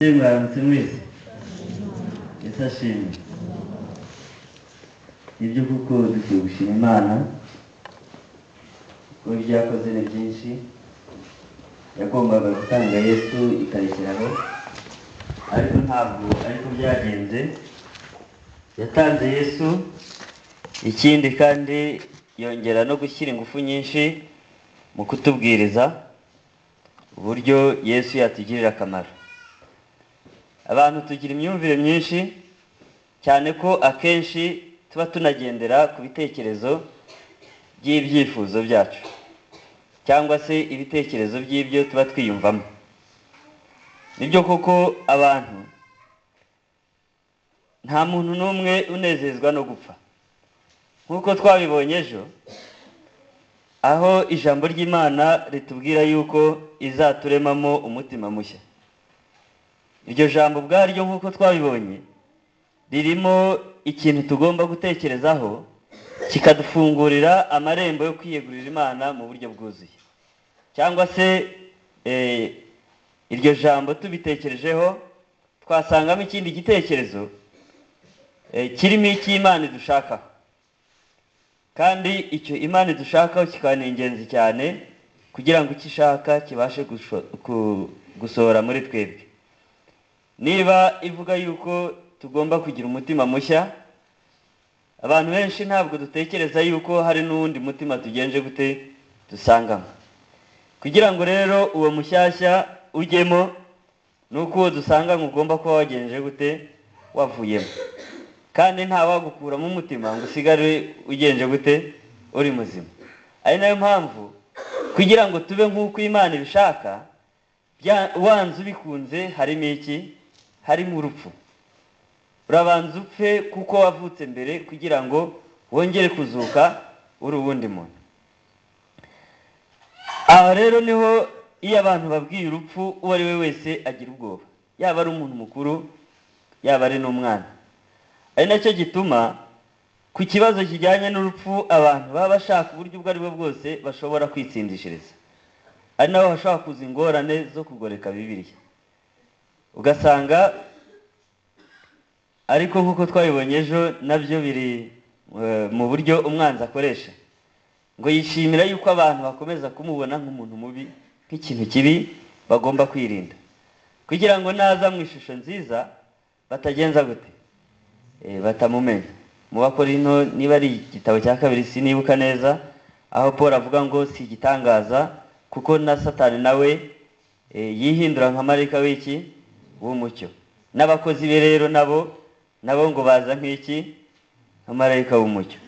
Mwaramutse mwese isashimwe ibyo kuko dukwiye gushima Imana ko byakoze ni byinshi yagombaga gutanga Yesu ikarekeraho ariko ntabwo ariko byagenze yatanze Yesu ikindi kandi yongera no gushyira ingufu nyinshi mu kutubwiriza uburyo Yesu yatugirira akamaro. Abantu tugira imyumvire myinshi cyane ko akenshi tuba tunagendera ku bitekerezo by'ibyifuzo byacu cyangwa se ibitekerezo by'ibyo tuba twiyumvamo. Nibyo koko abantu nta muntu n'umwe unezezwa no gupfa nk'uko twabibonye ejo aho ijambo ry'Imana ritubwira yuko izaturemamo umutima mushya. Iryo jambo bwaryo nk'uko twabibonye ririmo ikintu tugomba gutekerezaho kikadufungurira amarembo yo kwiyegurira Imana mu buryo bwuzuye. Cyangwa se iryo jambo tubitekerejeho twasangamo ikindi gitekerezo kirimo icy'Imana idushakaho, kandi icyo Imana idushakaho kikaba ni ingenzi cyane kugira ngo icyo ishaka kibashe gusohora muri twebwe. Niba ivuga yuko tugomba kugira umutima mushya, abantu benshi ntabwo dutekereza yuko hari n'undi mutima tugenje gute dusangamo. Kugira ngo rero uwo mushyashya ujyemo nuko uwo dusanga ugomba kuba wagenje gute wavuyemo, kandi nta wagukuramo umutima ngo usigare ugenje gute uri muzima. Ari nayo mpamvu kugira ngo tube nk'uko Imana ibishaka, wanze ubikunze harimo iki? Harimo urupfu. Urabanza upfe kuko wavutse mbere kugira ngo wongere kuzuka uri uwundi muntu. Aha rero niho iyo abantu babwiye urupfu uwo ari we wese agira ubwoba, yaba ari umuntu mukuru yaba ari n'umwana. Ari nacyo gituma ku kibazo kijyanye n'urupfu abantu baba bashaka uburyo ubwo ari bwo bwose bashobora kwitsindishiriza. Ari naho hashobora kuza ingorane zo kugoreka Bibiliya, ugasanga ariko nk'uko twabibonye ejo nabyo biri mu buryo umwanzi akoresha ngo yishimira yuko abantu bakomeza kumubona nk'umuntu mubi, nk'ikintu kibi bagomba kwirinda, kugira ngo naza mu ishusho nziza batagenza gute batamumenya. Mu Bakorinto niba ari igitabo cya 2 sinibuka neza, aho Paul avuga ngo si igitangaza kuko na Satani nawe yihindura nka marayika w'iki w'umucyo, n'abakozi be rero nabo ngo baza nk'iki nka marayika w'umucyo.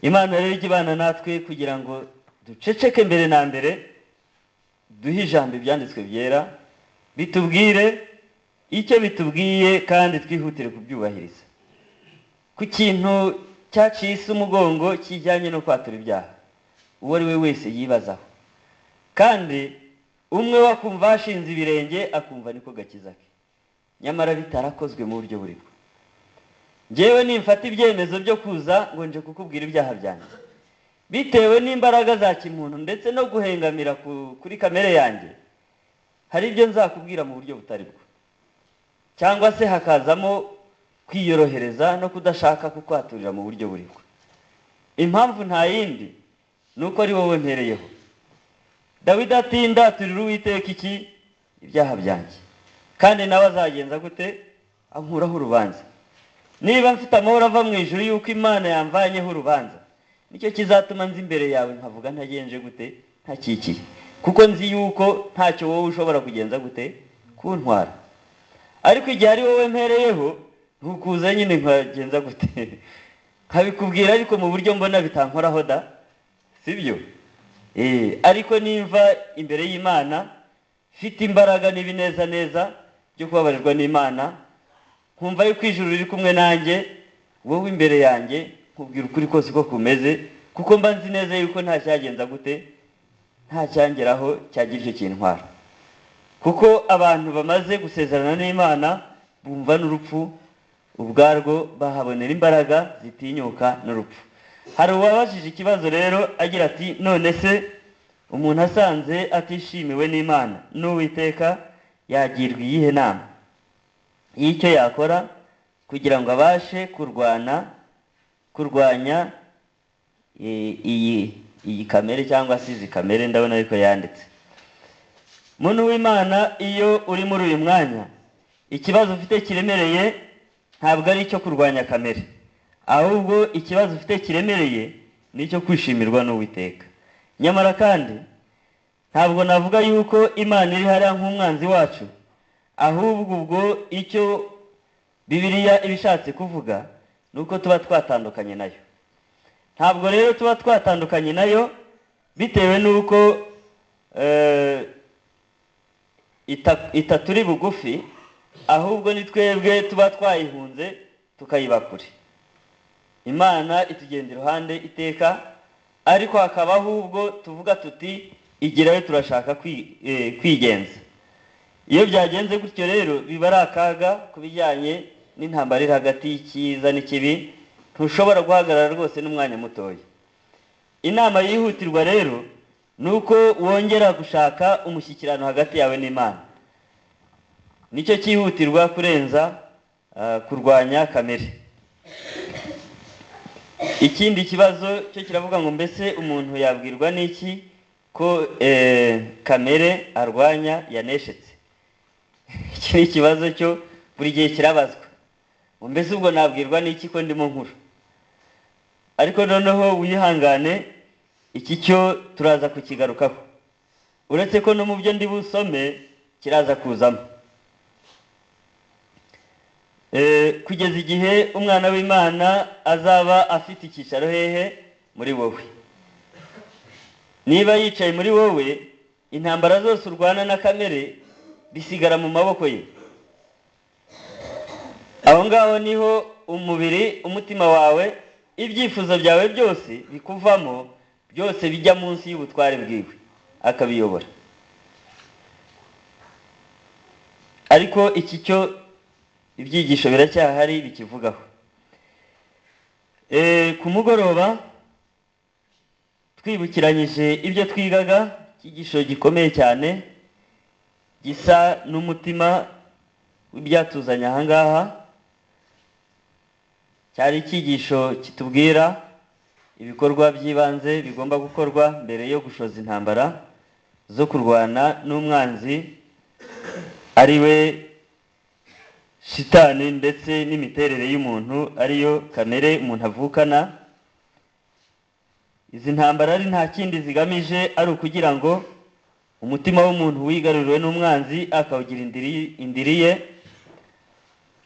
Imana rero ikibana natwe kugira ngo duceceke mbere na mbere, duhe ijambo ibyanditswe byera bitubwire icyo bitubwiye kandi twihutire kubyubahiriza. Ku kintu cyaciye isi umugongo kijyanye no kwatura ibyaha, uwo ari we wese yibazaho, kandi umwe wakumva hashinze ibirenge akumva niko gakiza ke, nyamara bitarakozwe mu buryo buribwo. Njyewe nimfata ibyemezo byo kuza ngo nje kukubwira ibyaha byanjye bitewe n'imbaraga za kimuntu ndetse no guhengamira kuri kamere yanjye, hari ibyo nzakubwira mu buryo butari bwo, cyangwa se hakazamo kwiyorohereza no kudashaka kukwaturira mu buryo buribwo. Impamvu nta yindi nuko ari wowe mpereyeho. Dawidi ati ndaturira Uwiteka iki? Ibyaha byanjye, kandi nawe azagenza gute? Ankuraho urubanza. Niba mfite amahoro ava mu ijuru yuko Imana yamvanyeho urubanza, nicyo kizatuma nzi imbere yawe nkavuga ntagenje gute ntakikiye, kuko nzi yuko ntacyo wowe ushobora kugenza gute kuntwara. Ariko igihe ari wowe mpereyeho ntukuza nyine nkagenza gute nkabikubwira ariko mu buryo mbona bitankoraho da, sibyo? Ariko nimva imbere y'Imana mfite imbaraga n'ibinezaneza byo kubabarirwa n'Imana, nkumva yuko ijuru riri kumwe nanjye, wowe imbere yanjye nkubwira ukuri kose uko kumeze, kuko mba nzi neza yuko nta cyagenza gute nta cyangeraho cyagira icyo kintwara. Kuko abantu bamaze gusezerana n'Imana bumva n'urupfu ubwarwo bahabonera imbaraga zitinyuka n'urupfu. Hari uwabajije ikibazo rero agira ati none se umuntu asanze atishimiwe n'Imana n'Uwiteka yagirwa iyihe nama? y'icyo yakora kugira ngo abashe kurwanya iyi kamere cyangwa se izi kamere. Ndabona ariko yanditse. Muntu w'Imana, iyo uri muri uyu mwanya, ikibazo ufite kiremereye ntabwo ari icyo kurwanya kamere, ahubwo ikibazo ufite kiremereye ni icyo kwishimirwa n'Uwiteka. Nyamara kandi ntabwo navuga yuko Imana iri hariya nk'umwanzi wacu, ahubwo ubwo icyo Bibiliya ibishatse kuvuga ni uko tuba twatandukanye nayo. Ntabwo rero tuba twatandukanye nayo bitewe n'uko itaturi bugufi, ahubwo ni twebwe tuba twayihunze tukayiba kure. Imana itugenda iruhande iteka, ariko hakaba ahubwo tuvuga tuti igirayo turashaka kwigenza. Iyo byagenze gutyo rero biba ari akaga ku bijyanye n'intambara iri hagati y'icyiza n'ikibi. Ntushobora guhagarara rwose n'umwanya mutoya. Inama yihutirwa rero ni uko wongera gushaka umushyikirano hagati yawe n'Imana. Nicyo cyihutirwa kurenza kurwanya kamere. Ikindi kibazo cyo kiravuga ngo mbese umuntu yabwirwa n'iki ko kamere arwanya yaneshetse? Iki ni ikibazo cyo buri gihe kirabazwa, ngo mbese ubwo nabwirwa n'iki ko ndimo nkuru? Ariko noneho wihangane, iki cyo turaza kukigarukaho, uretse ko no mu byo ndi busome kiraza kuzamo. Kugeza igihe umwana w'Imana azaba afite icyicaro hehe? Muri wowe. Niba yicaye muri wowe, intambara zose urwana na kamere bisigara mu maboko ye. Aho ngaho niho umubiri, umutima wawe, ibyifuzo byawe byose bikuvamo, byose bijya munsi y'ubutware bwiwe, akabiyobora. Ariko iki cyo ibyigisho biracyahari bikivugaho. Ku mugoroba twibukiranyije ibyo twigaga, icyigisho gikomeye cyane gisa n'umutima w'ibyatuzanye aha ngaha. Cyari icyigisho kitubwira ibikorwa by'ibanze bigomba gukorwa mbere yo gushoza intambara zo kurwana n'umwanzi ari we Shitani, ndetse n'imiterere y'umuntu ariyo kamere umuntu avukana. Izi ntambara ari nta kindi zigamije ari ukugira ngo umutima w'umuntu wigaruriwe n'umwanzi akawugira indiri ye,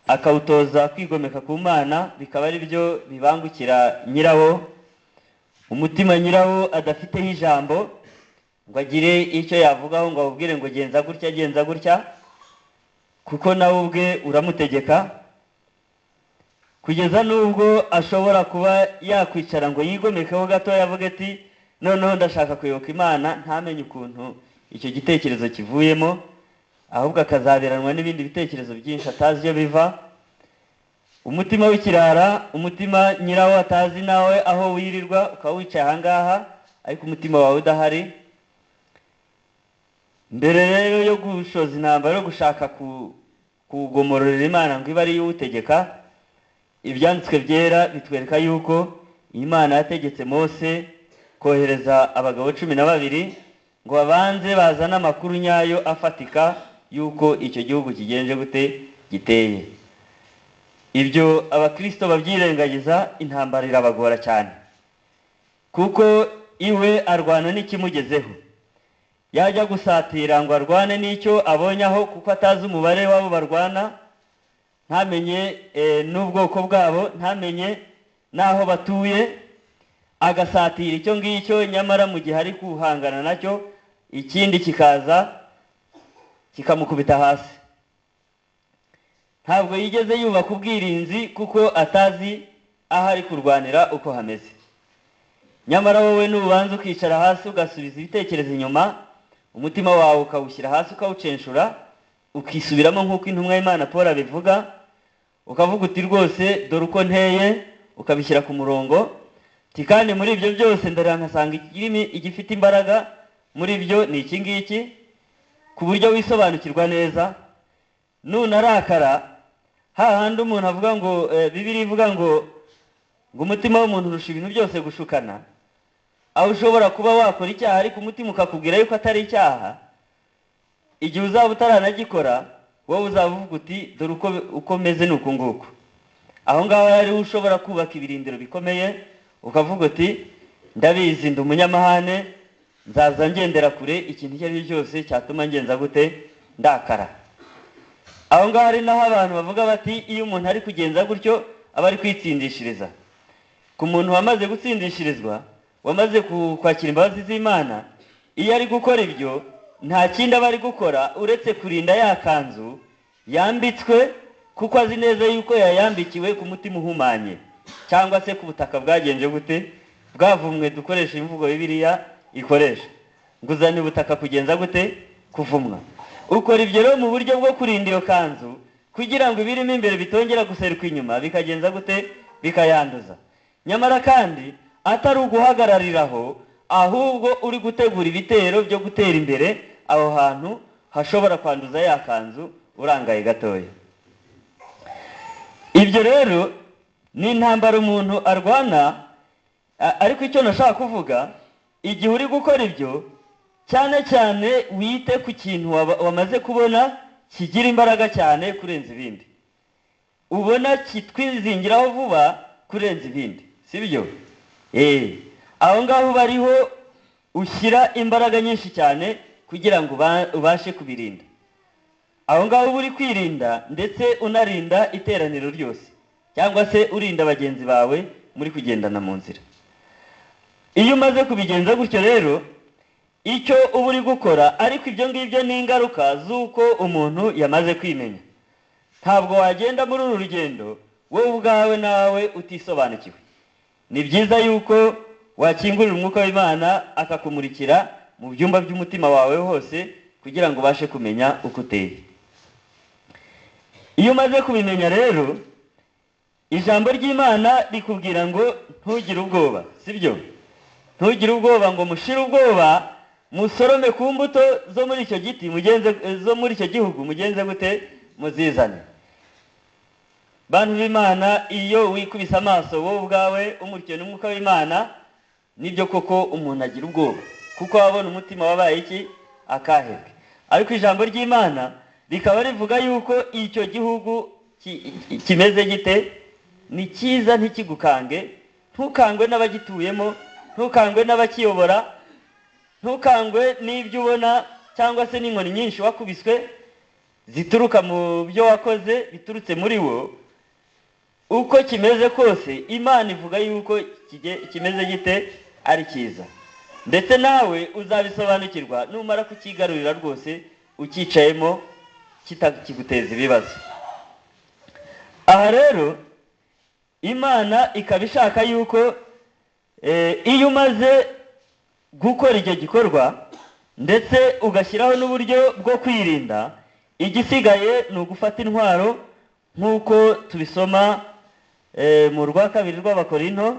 akawutoza kwigomeka ku Mana, bikaba ari byo bibangukira nyirawo. Umutima nyirawo adafiteho ijambo ngo agire icyo yavugaho, ngo awubwire ngo genza gutya genza gutya, kuko nawe ubwe uramutegeka, kugeza n'ubwo ashobora kuba yakwicara ngo yigomekeho gato, yavuga ati noneho ndashaka kuyoboka Imana, ntamenye ukuntu icyo gitekerezo kivuyemo, ahubwo akazaberanwa n'ibindi bitekerezo byinshi atazi iyo biva. Umutima w'ikirara, umutima nyirawo atazi nawe aho wirirwa, ukaba wicaye aha ngaha ariko umutima wawe udahari. Mbere rero yo gushoza intambara yo gushaka kugomororera Imana ngo ibe ari yo utegeka, ibyanditswe byera bitwereka yuko Imana yategetse Mose kohereza abagabo 12 ngo babanze bazana amakuru nyayo afatika yuko icyo gihugu kigenje gute giteye. Ibyo abakristo babyirengagiza, intambara irabagora cyane, kuko iwe arwana n'ikimugezeho. Yajya gusatira ngo arwane n'icyo abonye aho, kuko atazi umubare wabo barwana, ntamenye n'ubwoko bwabo, ntamenye n'aho batuye, agasatira icyo ngicyo. Nyamara mu gihe ari kuhangana nacyo, ikindi kikaza kikamukubita hasi. Ntabwo yigeze yubaka ubwirinzi, kuko atazi aho ari kurwanira uko hameze. Nyamara wowe nubanza ukicara hasi ugasubiza ibitekerezo inyuma, umutima wawe ukawushyira hasi ukawucenshura, ukisubiramo nk'uko intumwa y'Imana Paul abivuga, ukavuga uti rwose dore uko nteye, ukabishyira ku murongo. Kandi muri ibyo byose ndareba nkasanga igifite imbaraga muri byo ni iki ngiki, ku buryo wisobanukirwa neza. Nunarakara hahandi umuntu avuga ngo Bibiliya ivuga ngo umutima w'umuntu urusha ibintu byose gushukana, aho ushobora kuba wakora icyaha ariko umutima ukakubwira yuko atari icyaha, igihe uzaba utaranagikora wowe uzaba uvuga uti dore uko meze ni uku nguku. Aho ngaho rero ushobora kubaka ibirindiro bikomeye ukavuga uti ndabizi ndi umunyamahane, nzaza ngendera kure ikintu icyo ari cyo cyose cyatuma ngenza gute ndakara. Aho ngaho ari naho abantu bavuga bati iyo umuntu ari kugenza gutyo aba ari kwitsindishiriza. Ku muntu wamaze gutsindishirizwa, wamaze kwakira imbabazi z'Imana, iyo ari gukora ibyo nta kindi aba ari gukora uretse kurinda ya kanzu yambitswe, kuko azi neza yuko yayambikiwe ku mutima uhumanye, cyangwa se ku butaka bwagenje gute bwavumwe. Dukoresha imvugo Bibiliya ikoresha ngo uzane ubutaka kugenza gute kuvumwa. Ukora ibyo rero mu buryo bwo kurinda iyo kanzu kugira ngo ibirimo imbere bitongera guseruka inyuma bikagenza gute bikayanduza. Nyamara kandi atari uguhagarariraho, ahubwo uri gutegura ibitero byo gutera imbere aho hantu hashobora kwanduza ya kanzu urangaye gatoya. Ibyo rero ni intambara umuntu arwana, ariko icyo nashaka kuvuga, igihe uri gukora ibyo cyane cyane wite ku kintu wamaze kubona kigira imbaraga cyane kurenza ibindi, ubona kitwizingiraho vuba kurenza ibindi, sibyo? Aho ngaho bariho ushyira imbaraga nyinshi cyane kugira ngo ubashe kubirinda. Aho ngaho uri kwirinda ndetse unarinda iteraniro ryose, cyangwa se urinda bagenzi bawe muri kugendana mu nzira. Iyo umaze kubigenza gutyo rero, icyo uba uri gukora, ariko ibyo ngibyo ni ingaruka z'uko umuntu yamaze kwimenya. Ntabwo wagenda muri uru rugendo wowe ubwawe nawe utisobanukiwe. Ni byiza yuko wakingurira umwuka w'Imana akakumurikira mu byumba by'umutima wawe hose kugira ngo ubashe kumenya uko uteye. Iyo umaze kubimenya rero, ijambo ry'Imana rikubwira ngo ntugire ubwoba, sibyo? Ntugire ubwoba, ngo mushire ubwoba, musorome ku mbuto zo muri icyo giti, zo muri icyo gihugu mugenze gute muzizane. Bantu b'Imana, iyo wikubise amaso wowe ubwawe umurikiwe n'umwuka w'Imana, nibyo koko umuntu agira ubwoba, kuko wabona umutima wabaye iki akahebwe. Ariko ijambo ry'Imana rikaba rivuga yuko icyo gihugu kimeze gite, ni cyiza, ntikigukange. Ntukangwe n'abagituyemo, ntukangwe n'abakiyobora, ntukangwe n'ibyo ubona cyangwa se n'inkoni nyinshi wakubiswe zituruka mu byo wakoze biturutse muri wo. Uko kimeze kose Imana ivuga yuko kimeze gite ari cyiza, ndetse nawe uzabisobanukirwa numara kukigarurira rwose ukicayemo kitakiguteza ibibazo. Aha rero Imana ikaba ishaka yuko iyo umaze gukora icyo gikorwa ndetse ugashyiraho n'uburyo bwo kwirinda, igisigaye ni ugufata intwaro nk'uko tubisoma mu rwa kabiri rw'Abakorinto,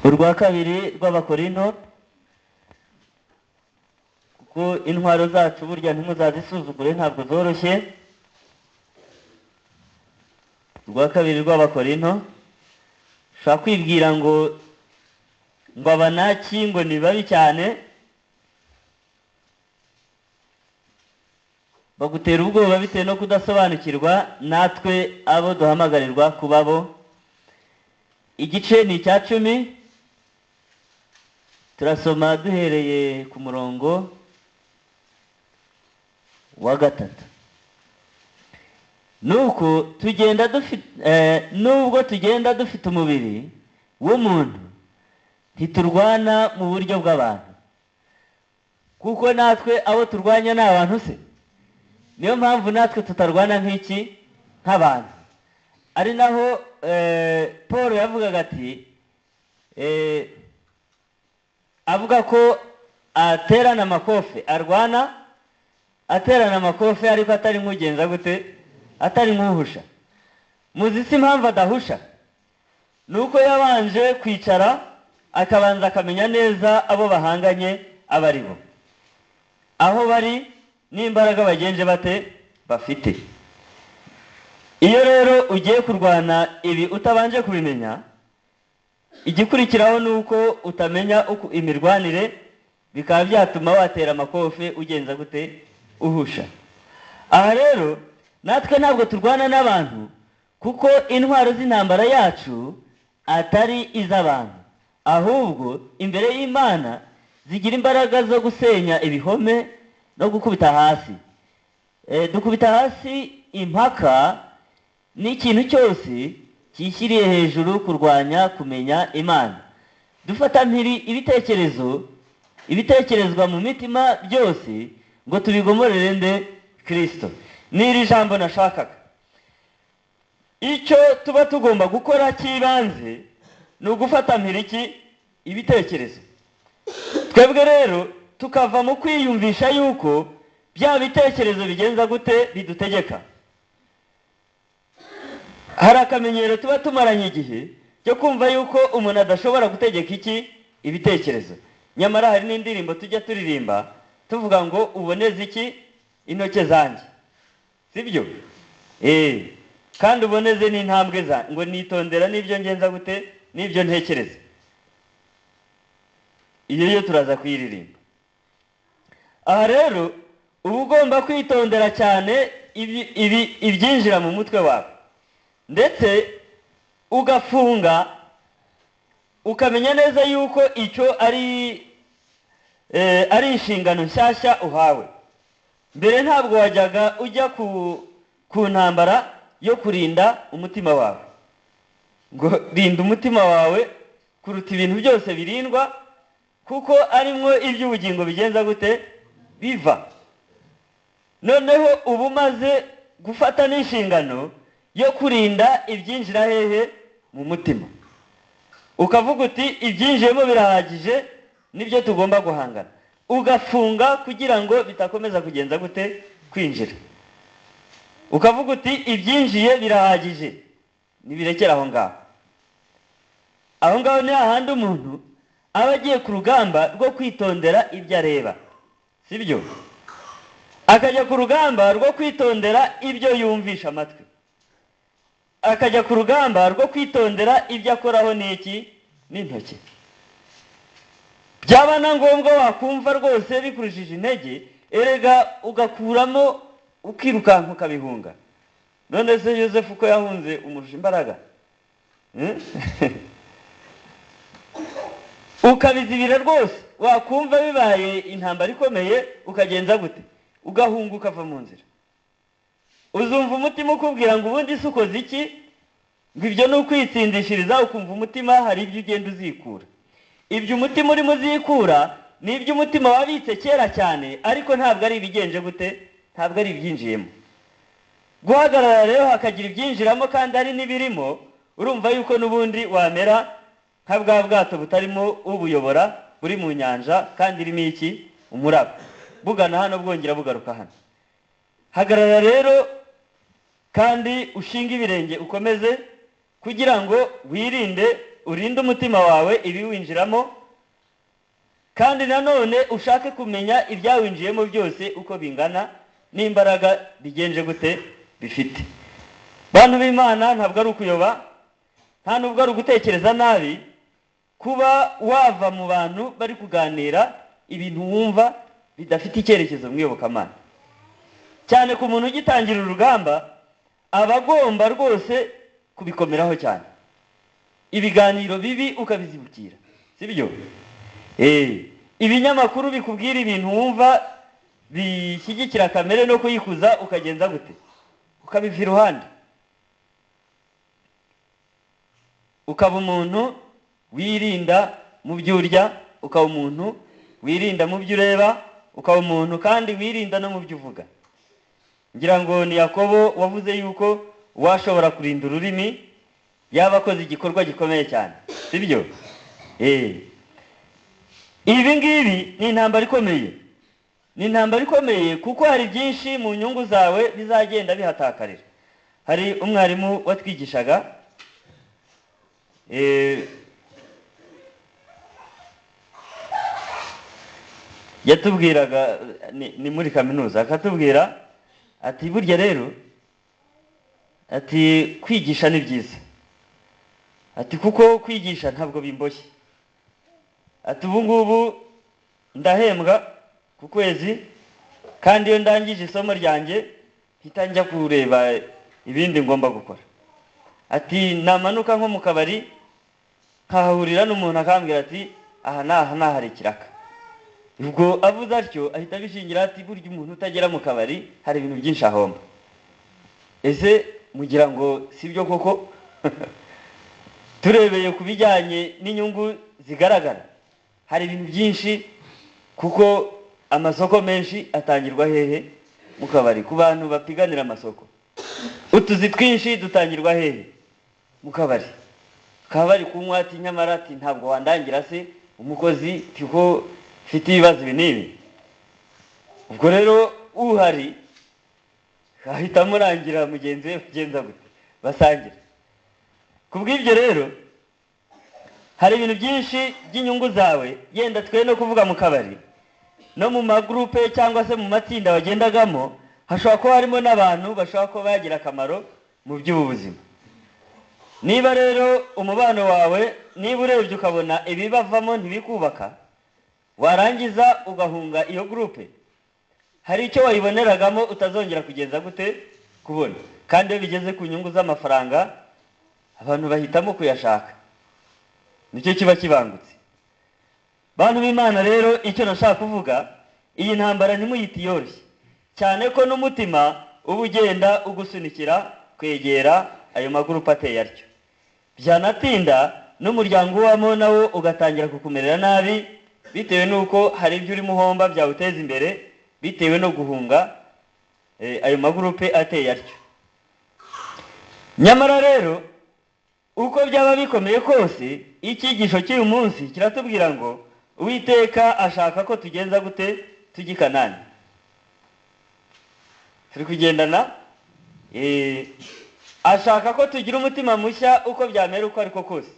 urwa kabiri rw'Abakorinto, kuko intwaro zacu burya ntimuzazisuzugure, ntabwo zoroshye. Urwa kabiri rw'Abakorinto, ushobora kwibwira ngo abanaki ngo ni babi cyane, bagutera ubwoba bitewe no kudasobanukirwa natwe abo duhamagarirwa kuba bo. Igice ni icya 10, turasoma duhereye ku murongo wa 3. Nuko tugenda nubwo tugenda dufite umubiri w'umuntu, ntiturwana mu buryo bw'abantu, kuko natwe abo turwanya ni abantu se. Niyo mpamvu natwe tutarwana nk'abantu. Ari naho Paul yavugaga ati, avuga ko aterana amakofe, aterana amakofe ariko atari nk'ugenza gute, atari nk'uhusha. Muzi si impamvu adahusha? Nuko yabanje kwicara akabanza akamenya neza abo bahanganye aba ari bo, aho bari n'imbaraga bagenje bate bafite. Iyo rero ugiye kurwana ibi utabanje kubimenya, igikurikiraho nuko utamenya uko imirwanire, bikaba byatuma watera amakofe ugenza gute uhusha. Aha rero natwe ntabwo turwana n'abantu, kuko intwaro z'intambara yacu atari iz'abantu, ahubwo imbere y'Imana zigira imbaraga zo gusenya ibihome no gukubita hasi. Dukubita hasi impaka n'ikintu cyose kishyiriye hejuru kurwanya kumenya Imana. Dufata mpiri ibitekerezwa mu mitima byose ngo tubigomorere nde Kristo. N'iri jambo nashakaga. Icyo tuba tugomba gukora cy'ibanze ni ugufata mpiri ibitekerezo. Twebwe rero tukava mu kwiyumvisha yuko bya bitekerezo bigenza gute bidutegeka. Hari akamenyero tuba tumaranye igihe cyo kumva yuko umuntu adashobora gutegeka ibitekerezo. Nyamara hari n'indirimbo tujya turirimba tuvuga ngo uboneze intoke zanjye, sibyo? Kandi uboneze n'intambwe zanjye, ngo nitondera n'ibyo ngenza gute n'ibyo ntekereza. Iyo turaza kuyiririmba. Aha rero uba ugomba kwitondera cyane ibyinjira mu mutwe wawe, ndetse ugafunga ukamenya neza yuko icyo ari inshingano nshyashya uhawe. Mbere ntabwo wajyaga ujya ku ntambara yo kurinda umutima wawe, ngo rinda umutima wawe kuruta ibintu byose birindwa, kuko arimwo iby'ubugingo bigenza gute biva. Noneho uba umaze gufata n'inshingano yo kurinda ibyinjira hehe mu mutima, ukavuga uti ibyinjiyemo birahagije, nibyo tugomba guhangana. Ugafunga kugira ngo bitakomeza kugenza gute kwinjira. Ukavuga uti ibyinjiye birahagije, nibirekera aho ngaho. Aho ngaho ni hahandi umuntu aba agiye ku rugamba rwo kwitondera ibyo areba, sibyo? Akajya ku rugamba rwo kwitondera ibyo yumvisha amatwi, akajya ku rugamba rwo kwitondera ibyo akoraho n'intoki. Byaba na ngombwa wakumva rwose bikurushije intege, erega ugakuramo ukirukanka ukabihunga. None se Yosefu ko yahunze umurusha imbaraga? Ukabizibira rwose, wakumva bibaye intambara ikomeye ukagenza gute? Ugahunga ukava mu nzira. Uzumva umutima ukubwira ngo ubundi se ukoze iki? Ngo ibyo ni ukwitsindishiriza, ukumva umutima hari ibyo ugenda uzikura. Ibyo umutima urimo uzikura ni ibyo umutima wabitse kera cyane, ariko ntabwo ari ibigenje gute, ntabwo ari ibyinjiyemo. Guhagarara rero hakagira ibyinjiramo kandi hari n'ibirimo, urumva yuko n'ubundi wamera nka bwa bwato butarimo ubuyobora buri mu nyanja kandi irimo umuraba, bugana hano bwongera bugaruka hano. Hagarara rero kandi ushinga ibirenge ukomeze, kugira ngo urinde umutima wawe ibiwinjiramo, kandi nanone ushake kumenya ibyawinjiyemo byose uko bingana n'imbaraga bigenje gute bifite. Bantu b'Imana, ntabwo ari ukuyoba, nta nubwo ari ugutekereza nabi kuba wava mu bantu bari kuganira ibintu wumva bidafite icyerekezo mu iyobokamana. Cyane ku muntu ugitangira urugamba aba agomba rwose kubikomeraho cyane. Ibiganiro bibi ukabizibukira, sibyo? Ibinyamakuru bikubwira ibintu wumva bishyigikira kamere no kuyikuza, ukagenza gute? Ukabiva iruhande. Ukaba umuntu wirinda mu byo urya, ukaba umuntu wirinda mu byo ureba, ukaba umuntu kandi wirinda no mu byo uvuga. Ngira ngo ni Yakobo wavuze yuko washobora kurinda ururimi yaba akoze igikorwa gikomeye cyane, sibyo? Ibi ngibi ni intambara ikomeye, ni intambara ikomeye, kuko hari byinshi mu nyungu zawe bizagenda bihatakarira. Hari umwarimu watwigishaga yatubwiraga ni muri kaminuza, akatubwira ati burya rero ati kwigisha ni byiza, ati kuko kwigisha ntabwo bimboshye, ati ubu ngubu ndahembwa ku kwezi, kandi iyo ndangije isomo ryanjye mpita njya kureba ibindi ngomba gukora. Ati namanuka nko mu kabari nkahahurira n'umuntu akambwira ati aha hari ikiraka. Ubwo avuze atyo ahita bishingira ati burya umuntu utagera mu kabari hari ibintu byinshi ahomba. Ese mugira ngo sibyo koko? Turebeye ku bijyanye n'inyungu zigaragara, hari ibintu byinshi, kuko amasoko menshi atangirwa hehe? Mu kabari, ku bantu bapiganira amasoko. Utuzi twinshi dutangirwa hehe? Mu kabari. Kabari kunywa ati nyamara ati ntabwo wandangira se umukozi tiko fite ibibazo ibi n'ibi. Ubwo rero uhari ahita murangira mugenzi we kugenza gute basangira. Kubw'ibyo rero hari ibintu byinshi by'inyungu zawe, yenda twe no kuvuga mu kabari no mu magroupe cyangwa se mu matsinda wagendagamo, hashobora kuba harimo n'abantu bashobora kuba bagira akamaro mu by'ubuzima. Niba rero umubano wawe, niba urebye ukabona ibibavamo ntibikubaka, warangiza ugahunga iyo groupe, hari icyo wayiboneragamo utazongera kugenza gute kubona. Kandi iyo bigeze ku nyungu z'amafaranga, abantu bahitamo kuyashaka, nicyo kiba kibangutse. Bantu b'Imana rero, icyo nashaka kuvuga, iyi ntambara ntimuyite yoroshye, cyane ko n'umutima uba ugenda ugusunikira kwegera ayo magroupe ateye atyo. Byanatinda n'umuryango ubamo nawo ugatangira kukumerera nabi, bitewe n'uko hari ibyo urimo uhomba byawuteza imbere, bitewe no guhunga ayo magroupe ateye atyo. Nyamara rero uko byaba bikomeye kose, icyigisho cy'uyu munsi kiratubwira ngo Uwiteka ashaka ko tugenza gute tujya i Kanani. Turi kugendana, ashaka ko tugira umutima mushya uko byamera uko ariko kose.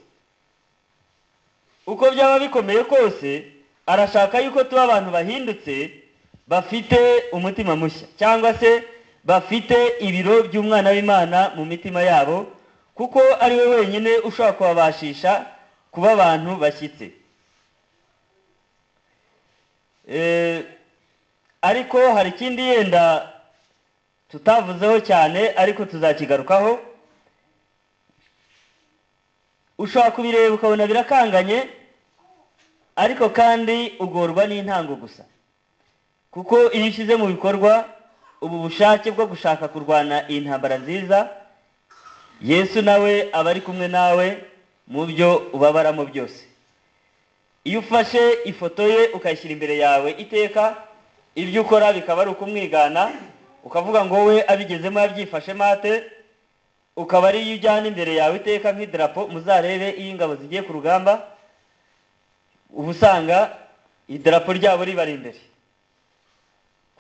Uko byaba bikomeye kose, arashaka yuko tuba abantu bahindutse, bafite umutima mushya, cyangwa se bafite ibiro by'umwana w'Imana mu mitima yabo, kuko ari we wenyine ushobora kubabashisha kuba abantu bashyitse. Ariko hari ikindi yenda tutavuzeho cyane, ariko tuzakigarukaho. Ushobora kubireba ukabona birakanganye, ariko kandi ugorwa n'intango gusa, kuko iyo ushyize mu bikorwa ubu bushake bwo gushaka kurwana iyi ntambara nziza, Yesu nawe aba ari kumwe nawe mu byo ubabaramo byose. Iyo ufashe ifoto ye ukayishyira imbere yawe iteka, ibyo ukora bikaba ari ukumwigana, ukavuga ngo we abigezemo yabyifashemo ate, ukaba ari iyo ujyana imbere yawe iteka nk'idarapo. Muzarebe iyo ingabo zigiye ku rugamba, uba usanga idarapo ryabo ribari imbere,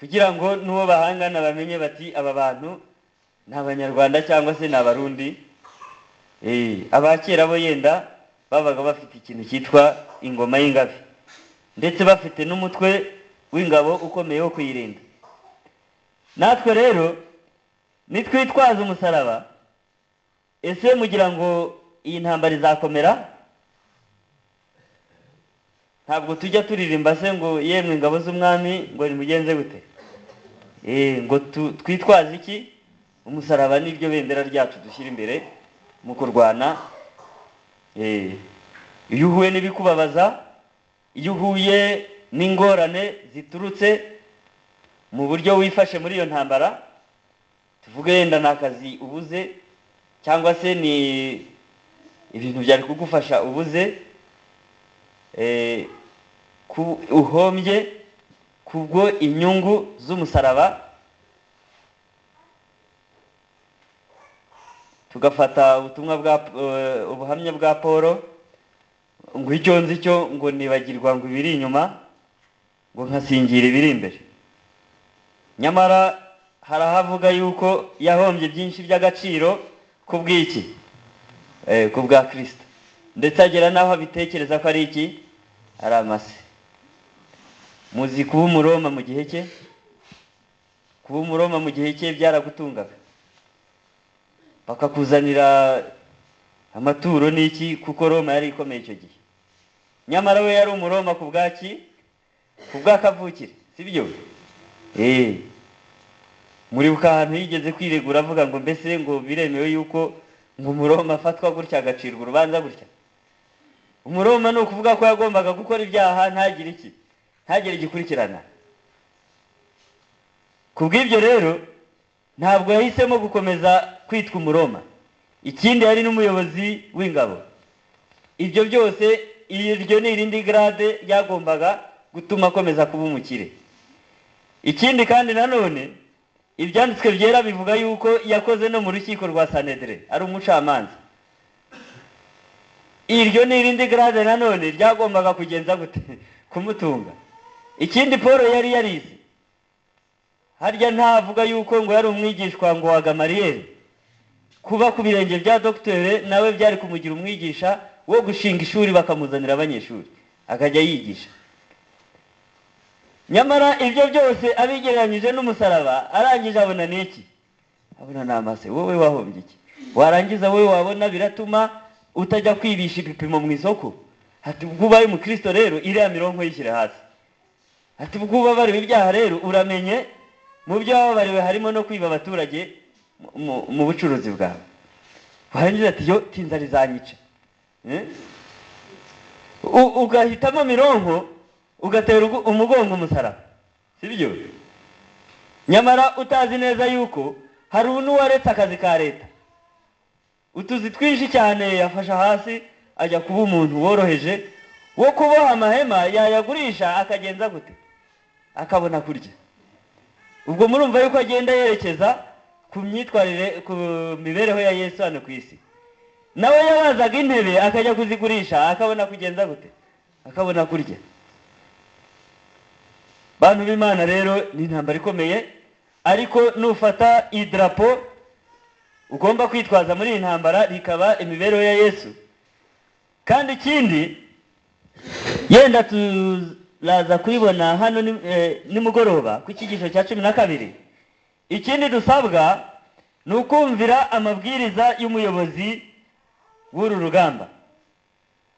kugira ngo n'uwo bahangana bamenye bati aba bantu ni Abanyarwanda cyangwa se ni Abarundi. Abakera bo yenda babaga bafite ikintu cyitwa ingoma y'ingabe, ndetse bafite n'umutwe w'ingabo ukomeye wo kuyirinda. Natwe rero nitwitwaza umusaraba, ese mugira ngo iyi ntambara izakomera? Ntabwo tujya turirimba se ngo yemwe ingabo z'umwami ngo nimugenze gute? Ngo twitwaze iki? Umusaraba niryo bendera ryacu dushyira imbere mu kurwana. Iyo uhuye n'ibikubabaza, iyo uhuye n'ingorane ziturutse mu buryo wifashe muri iyo ntambara, tuvuge yenda ni akazi ubuze, cyangwa se ni ibintu byari kugufasha ubuze, uhombye kubwo inyungu z'umusaraba, tugafata ubuhamya bwa Paul ngo icyo nzi cyo ngo nibagirwa ngo ibiri inyuma, ngo nkasingira ibiri imbere. Nyamara harahavuga yuko yahombye byinshi by'agaciro kubw'iki? Kubwa Kristo, ndetse agera naho abitekereza ko ari iki? Ari amase. muzi kuba umuroma mu gihe cye, kuba umuroma mu gihe cye byaragutungaga, bakakuzanira amaturo n'iki, kuko Roma yari ikomeye icyo gihe. Nyamara we yari umuroma ku bwaki, ku bw'akavukire, sibyo? Muribuka ahantu yigeze kwiregura avuga ngo mbese ngo biremewe yuko ngo umuroma afatwa gutya agacirwa urubanza gutya? Umuroma ni ukuvuga ko yagombaga gukora ibyaha ntagire iki, ntagire igikurikirana. Kubw'ibyo rero ntabwo yahisemo gukomeza kwitwa umuroma. Ikindi yari n'umuyobozi w'ingabo. Ibyo byose iryo ni irindi grade ryagombaga gutuma akomeza kuba umukire. Ikindi kandi nanone ibyanditswe byera bivuga yuko yakoze no mu rukiko rwa Sanedre, ari umucamanza. Iryo ni irindi grade nanone ryagombaga kugenza gute kumutunga. Ikindi Paul yari yarize, harya ntavuga yuko ngo yari umwigishwa ngo wa Gamaliyeli. Kuba ku birenge bya Dr. nawe byari kumugira umwigisha wo gushinga ishuri, bakamuzanira abanyeshuri akajya yigisha. Nyamara ibyo byose abigereranyije n'umusaraba, arangije abona n'iki? Abona namase. Wowe wahombye iki? Warangiza wowe wabona biratuma utajya kwibisha ibipimo mu isoko. Ati bwubaye mu Kristo rero iriya mirongo yishyire hasi. Ati bwuba bari ibyaha rero uramenye mu byo babariwe harimo no kwiba abaturage mu bucuruzi bwawe. Warangiza ati yo tinza rizanyica. Ugahitamo mirongo ugatera umugongo umusaraba, sibyo? Nyamara utazi neza yuko hari uwaretse akazi ka leta, utuzi twinshi cyane yafasha hasi, ajya kuba umuntu woroheje wo kuboha amahema, yayagurisha akagenza gute, akabona kurya. Ubwo murumva yuko agenda yerekeza ku myitwarire, ku mibereho ya Yesu hano ku isi. Nawe yabazaga intebe akajya kuzigurisha akabona kugenza gute, akabona kurya. Bantu b'Imana rero ni intambara ikomeye, ariko nufata idrapo ugomba kwitwaza muri iyi ntambara rikaba imibereho ya Yesu. Kandi ikindi yenda turaza kubibona hano nimugoroba ku cyigisho cya 12. Ikindi dusabwa ni ukumvira amabwiriza y'umuyobozi w'uru rugamba.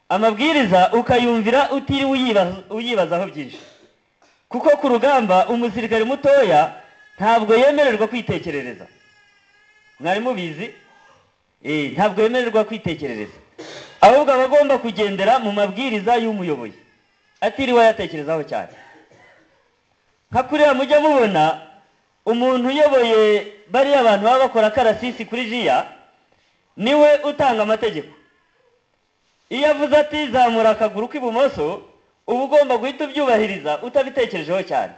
Amabwiriza ukayumvira utiriwe uyibazaho byinshi, kuko ku rugamba umusirikare mutoya ntabwo yemererwa kwitekerereza. Mwari mubizi? Ntabwo yemererwa kwitekerereza, ahubwo abagomba kugendera mu mabwiriza y'umuyobozi atiriwe yatekerezaho cyane. Nka kuriya mujya mubona umuntu uyoboye bari abantu baba bakora karasisi kuri jiya, niwe utanga amategeko. Iyo avuze ati zamura akaguru k'ibumoso, uba ugomba guhita ubyubahiriza utabitekerejeho cyane.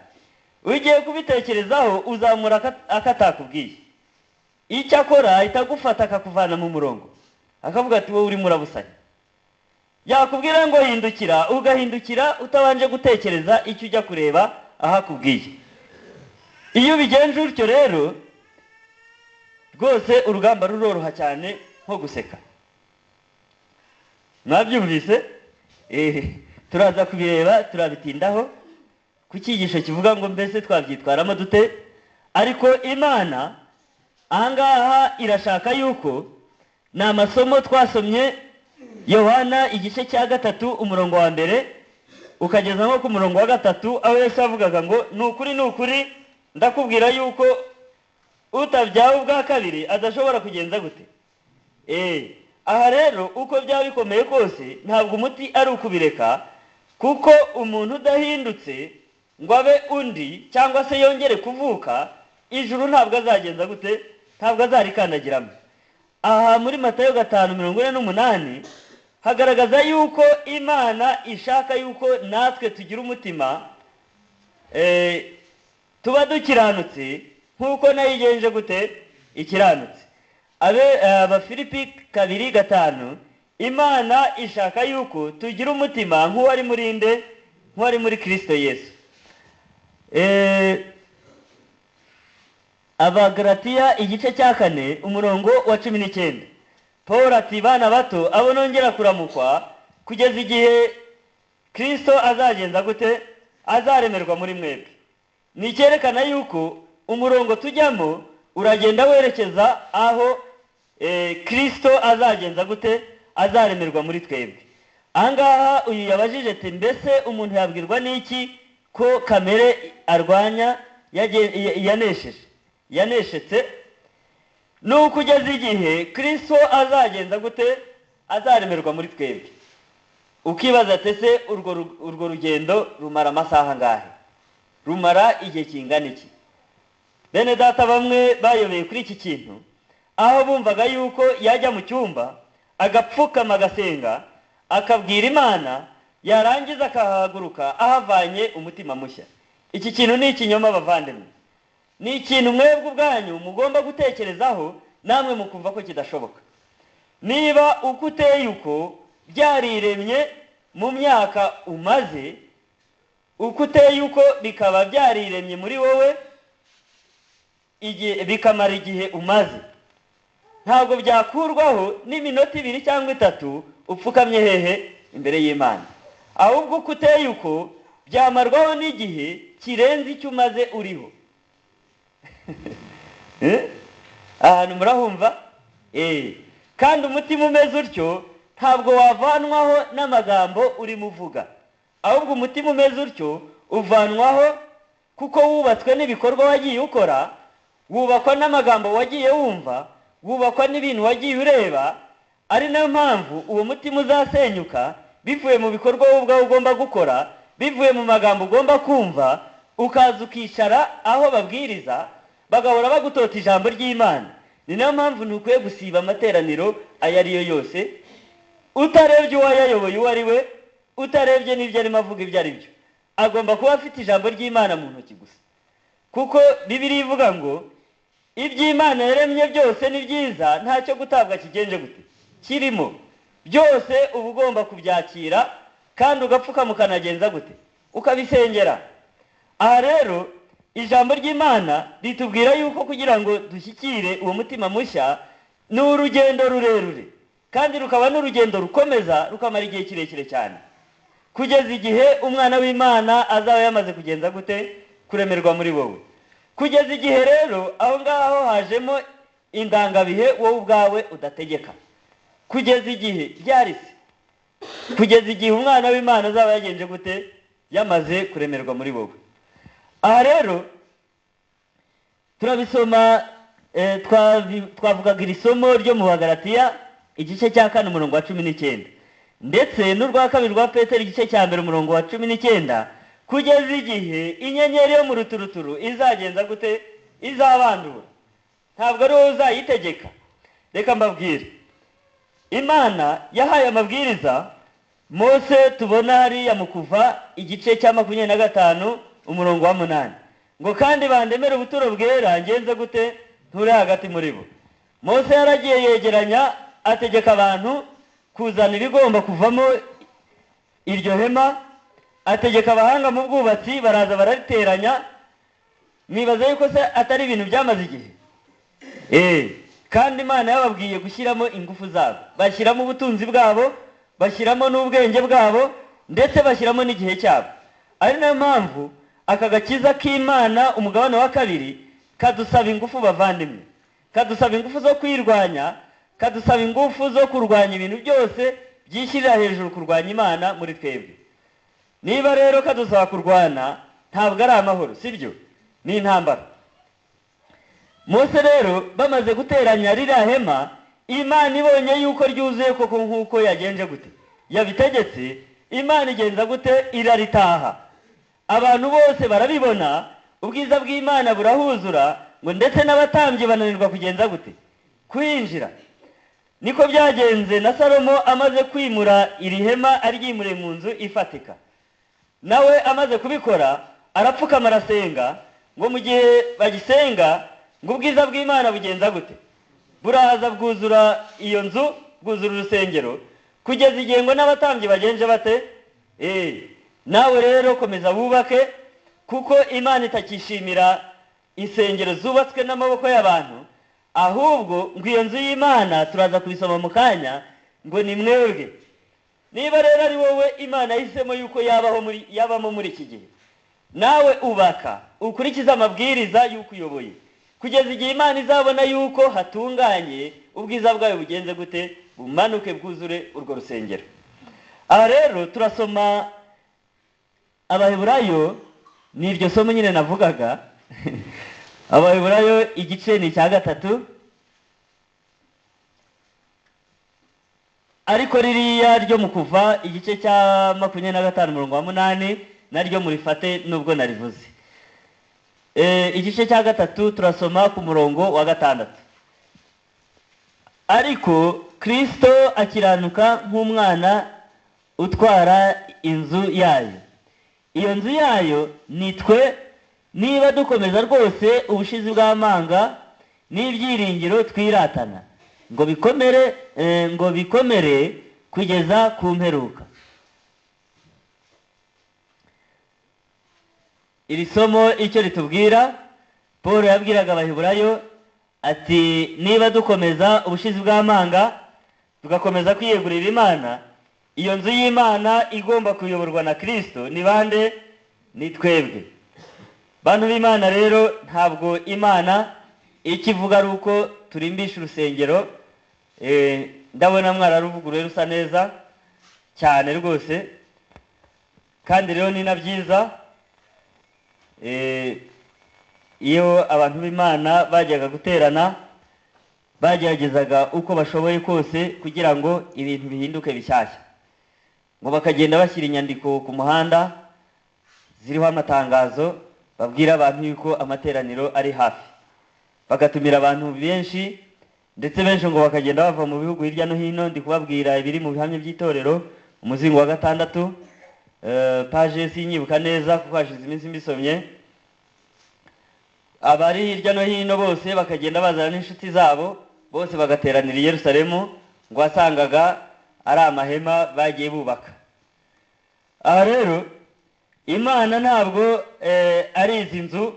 Ugiye kubitekerezaho uzamura akatakubwiye. Icyo akora ahita agufata akakuvana mu murongo, akavuga ati wowe urimo urabusanya. Yakubwira ngo hindukira, ugahindukira utabanje gutekereza icyo ujya kureba ahakubwiye. Iyo ubigenje utyo rero rwose urugamba ruroroha cyane nko guseka. Mwabyumvise? Turaza kubireba, turabitindaho ku cyigisho kivuga ngo mbese twabyitwaramo dute. Ariko Imana ahangaha irashaka yuko ni amasomo twasomye Yohana igice cya 3 umurongo wa mbere ukageza nko ku murongo wa 3, aho Yesu avugaga ngo ni ukuri ndakubwira yuko utabyawe ubwa kabiri adashobora kugenza gute. Aha rero uko byaba bikomeye kose ntabwo umuti ari ukubireka, kuko umuntu udahindutse ngo abe undi cyangwa se yongere kuvuka, ijuru ntabwo azagenza gute, ntabwo azarikandagiramo. Aha muri Matayo 5:48 hagaragaza yuko Imana ishaka yuko natwe tugira umutima tuba dukiranutse nk'uko nayo igenje gute ikiranutse. Abafilipi 2:5 Imana ishaka yuko tugira umutima nk'uwari muri nde, nk'uwari muri Kristo Yesu. Abagalatiya igice cya 4 umurongo wa 19 Paul ati bana bato abo nongera kuramukwa kugeza igihe Kristo azagenza gute, azaremerwa muri mwebwe. Ni icyerekana yuko umurongo tujyamo uragenda werekeza aho Kristo azagenza gute, azaremerwa muri twebwe. Ahangaha uyu yabajije ati mbese umuntu yabwirwa n'iki ko kamere arwanya yaneshetse? Nuko ugeze igihe Kristo azagenza gute, azaremerwa muri twebwe. Ukibaza ati se urwo rugendo rumara amasaha angahe, rumara igihe kingana iki? Bene data bamwe bayobeye kuri iki kintu, aho bumvaga yuko yajya mu cyumba agapfukama agasenga akabwira Imana, yarangiza akahaguruka ahavanye umutima mushya. Iki kintu ni ikinyoma bavandimwe, ni ikintu mwebwe ubwanyu mugomba gutekerezaho namwe mukumva ko kidashoboka. Niba uko uteye uko byariremye mu myaka umaze, uko uteye uko bikaba byariremye muri wowe bikamara igihe umaze, ntabwo byakurwaho n'iminota 2 cyangwa 3 upfukamye hehe imbere y'Imana. Ahubwo uko uteye uko byamarwaho n'igihe kirenze icyo umaze uriho. Ahantu murahumva? Kandi umutima umeze utyo ntabwo wavanwaho n'amagambo urimo uvuga, ahubwo umutima umeze utyo uvanwaho kuko wubatswe n'ibikorwa wagiye ukora, wubakwa n'amagambo wagiye wumva, wubakwa n'ibintu wagiye ureba. Ari nayo mpamvu uwo mutima uzasenyuka bivuye mu bikorwa wowe ubwawe ugomba gukora, bivuye mu magambo ugomba kumva, ukaza ukicara aho babwiriza bagahora bagutota ijambo ry'Imana. Ni nayo mpamvu ntukwiye gusiba amateraniro ayo ari yo yose, utarebye uwayayoboye uwo ari we, utarebye n'ibyo arimo avuga ibyo ari byo. Agomba kuba afite ijambo ry'Imana mu ntoki gusa, kuko Bibiliya ivuga ngo iby'Imana yaremye byose ni byiza, ntacyo gutabwa kigenje gute kirimo. Byose uba ugomba kubyakira kandi ugapfukama ukanagenza gute, ukabisengera. Aha rero ijambo ry'Imana ritubwira yuko kugira ngo dushyikire uwo mutima mushya ni urugendo rurerure, kandi rukaba n'urugendo rukomeza rukamara igihe kirekire cyane, kugeza igihe umwana w'Imana azaba yamaze kugenza gute, kuremerwa muri wowe. Kugeza igihe rero aho ngaho hajemo indangabihe wowe ubwawe udategeka. Kugeza igihe byarise, kugeza igihe umwana w'Imana azaba yagenje gute, yamaze kuremerwa muri wowe. Aha rero turabisoma, twavugaga iri somo ryo mu Bagalatiya igice cya 4 umurongo wa 19, ndetse n'urwa 2 rwa Petero igice cya 1 umurongo wa 19, kugeza igihe inyenyeri yo mu ruturuturu izagenza gute, izabandura. Ntabwo ari wowe uzayitegeka. Reka mbabwire, Imana yahaye amabwiriza Mose tubona hariya mu Kuva igice cya 25 umurongo wa 8, ngo kandi bandemere ubuturo bwera ngenze gute, nture hagati muri bo. Mose yaragiye yegeranya, ategeka abantu kuzana ibigomba kuvamo iryo hema, ategeka abahanga mu bwubatsi baraza barariteranya. Mwibaza yuko se atari ibintu byamaze igihe? Kandi Imana yababwiye gushyiramo ingufu zabo, bashyiramo ubutunzi bwabo, bashyiramo n'ubwenge bwabo, ndetse bashyiramo n'igihe cyabo. Ari nayo mpamvu aka gakiza k'Imana umugabane wa 2 kadusaba ingufu bavandimwe, kadusaba ingufu zo kwirwanya, kadusaba ingufu zo kurwanya ibintu byose byishyirira hejuru kurwanya Imana muri twebwe. Niba rero kadusaba kurwana, ntabwo ari amahoro, sibyo? Ni intambara. Mose rero bamaze guteranya ririya hema, Imana ibonye yuko ryuzuye koko nk'uko yagenje gute, yabitegetse, Imana igenza gute, iraritaha. Abantu bose barabibona, ubwiza bw'Imana burahuzura, ngo ndetse n'abatambyi bananirwa kugenza gute, kwinjira. Niko byagenze na Salomo amaze kwimura iri hema, aryimure mu nzu ifatika. Nawe amaze kubikora arapfukama arasenga, ngo mu gihe bagisenga ngo ubwiza bw'Imana bugenza gute, buraza bwuzura iyo nzu, bwuzura urusengero, kugeza igihe ngo n'abatambyi bagenje bate. Nawe rero komeza wubake, kuko Imana itakishimira insengero zubatswe n'amaboko y'abantu, ahubwo ngo iyo nzu y'Imana turaza kubisoma mu kanya, ngo ni mwebwe. Niba rero ari wowe Imana yahisemo yuko yabamo muri iki gihe, nawe ubaka ukurikiza amabwiriza y'uko uyoboye, kugeza igihe Imana izabona yuko hatunganye, ubwiza bwayo bugenze gute, bumanuke bwuzure urwo rusengero. Aha rero turasoma Abaheburayo, ni iryo somo nyine navugaga. Abaheburayo igice ni cya 3, ariko ririya ryo mu Kuva igice cya 25:8 naryo murifate nubwo narivuze. Igice cya 3 turasoma ku murongo wa 6. Ariko Kristo akiranuka nk'umwana utwara inzu yayo. Iyo nzu yayo nitwe, niba dukomeza rwose ubushizi bw'amanga n'ibyiringiro twiratana, ngo bikomere kugeza ku mperuka. Iri somo icyo ritubwira, Paul yabwiraga Abaheburayo ati niba dukomeza ubushizi bw'amanga tugakomeza kwiyegurira Imana, iyo nzu y'Imana igomba kuyoborwa na Kristo ni bande? Ni twebwe. Bantu b'Imana rero, ntabwo Imana ikivuga ari uko turimbisha urusengero. Ndabona mwararuvuguruye rusa neza cyane rwose, kandi rero ni na byiza. Iyo abantu b'Imana bajyaga guterana, bageragezaga uko bashoboye kose kugira ngo ibintu bihinduke bishyashya, ngo bakagenda bashyira inyandiko ku muhanda ziriho amatangazo babwira abantu yuko amateraniro ari hafi, bagatumira abantu benshi, ndetse benshi ngo bakagenda bava mu bihugu hirya no hino. Ndi kubabwira ibiri mu bihamya by'itorero, umuzingo wa 6, page sinyibuka neza kuko hashize iminsi mbisomye. Abari hirya no hino bose bakagenda bazana n'inshuti zabo, bose bagateranira i Yerusalemu, ngo wasangaga ari amahema bagiye bubaka. Aha rero Imana ntabwo ari izi nzu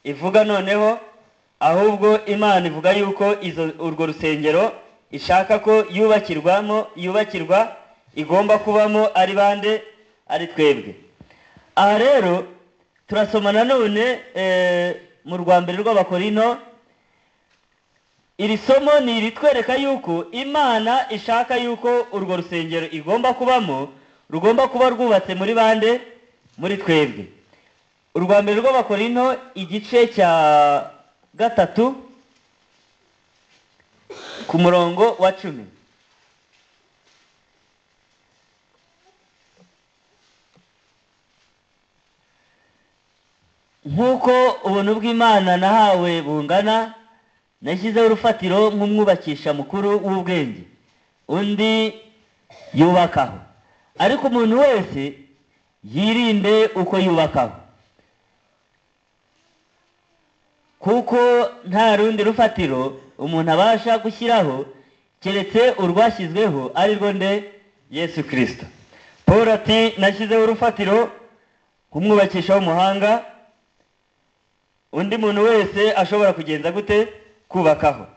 ivuga noneho, ahubwo Imana ivuga yuko urwo rusengero ishaka ko yubakirwa igomba kubamo ari bande? Ari twebwe. Aha rero turasoma nanone mu rwambere rw'Abakorino. Iri somo ni iritwereka yuko Imana ishaka yuko urwo rusengero igomba kubamo rugomba kuba rwubatse muri bande? Muri twebwe. Urwambere rw'Abakorino igice cya 3 ku murongo wa 10. Nk'uko ubuntu bw'Imana nahawe bungana, nashyizeho urufatiro nk'umwubakisha mukuru w'ubwenge, undi yubakaho. Ariko umuntu wese yirinde uko yubakaho, kuko nta rundi rufatiro umuntu abasha gushyiraho keretse urwashyizweho, ari rwo nde? Yesu Kristo. Paul ati nashyizeho urufatiro nk'umwubakisha w'umuhanga, undi muntu wese ashobora kugenza gute? Kubakaho.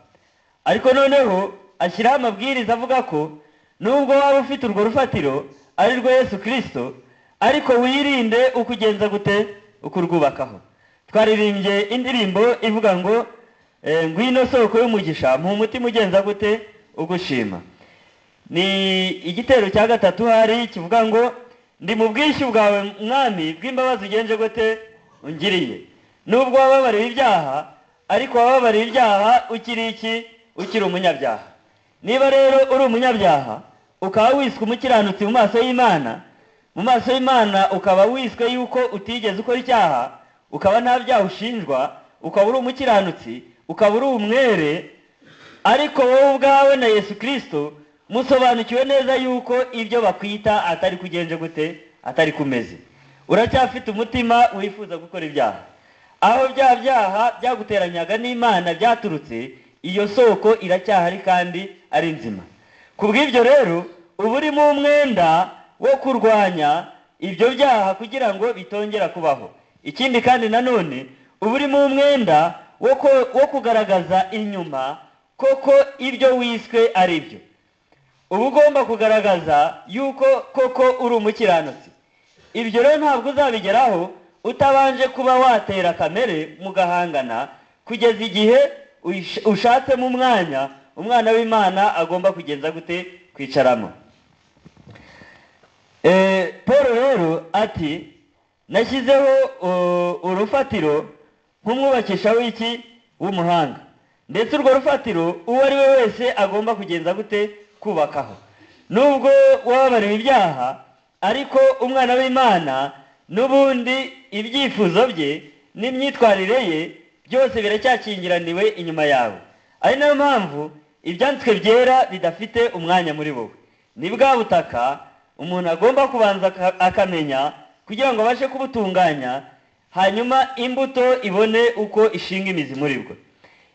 Ariko noneho ashyiraho amabwiriza avuga ko nubwo waba ufite urwo rufatiro ari rwo Yesu Kristo, ariko wirinde ukugenza gute? Ukurwubakaho. Twaririmbye indirimbo ivuga ngo ngwino soko y'umugisha, mu mutima ugenza gute? Ugushima. Ni igitero cya 3 hari kivuga ngo ndi mu bwishyu bwawe mwami bw'imbabazi ugenje gute? Ungiriye. Nubwo wababariye ibyaha, ariko wababariye ibyaha ukiri iki? Ukiri umunyabyaha. Niba rero uri umunyabyaha ukaba wiswe umukiranutsi mu maso y'Imana, mu maso y'Imana ukaba wiswe yuko utigeze ukora icyaha, ukaba nta byaha ushinjwa, ukaba uri umukiranutsi, ukaba uri umwere, ariko wowe ubwawe na Yesu Kristo musobanukiwe neza yuko ibyo bakwita atari kugenje gute? Atari kumeze. Uracyafite umutima wifuza gukora ibyaha. Aho bya byaha byaguteranyaga n'Imana byaturutse, iyo soko iracyahari kandi ari nzima. Kubw'ibyo rero uba urimo umwenda wo kurwanya ibyo byaha kugira ngo bitongera kubaho. Ikindi kandi nanone uba urimo umwenda wo kugaragaza inyuma koko ibyo wiswe ari byo. Uba ugomba kugaragaza yuko koko uri umukiranutsi. Ibyo rero ntabwo uzabigeraho utabanje kuba watera kamere mugahangana kugeza igihe ushatsemo umwanya umwana w'Imana agomba kugenza gute kwicaramo. Paul rero ati nashyizeho urufatiro nk'umwubakisha w'iki w'umuhanga, ndetse urwo rufatiro uwo ari we wese agomba kugenza gute kubakaho. Nubwo wababariwe ibyaha, ariko umwana w'Imana n'ubundi ibyifuzo bye n'imyitwarire ye byose biracyakingiraniwe inyuma yawe. Ari nayo mpamvu ibyanditswe byera bidafite umwanya muri wowe. Ni bwa butaka umuntu agomba kubanza akamenya kugira ngo abashe kubutunganya, hanyuma imbuto ibone uko ishinga imizi muri bwo.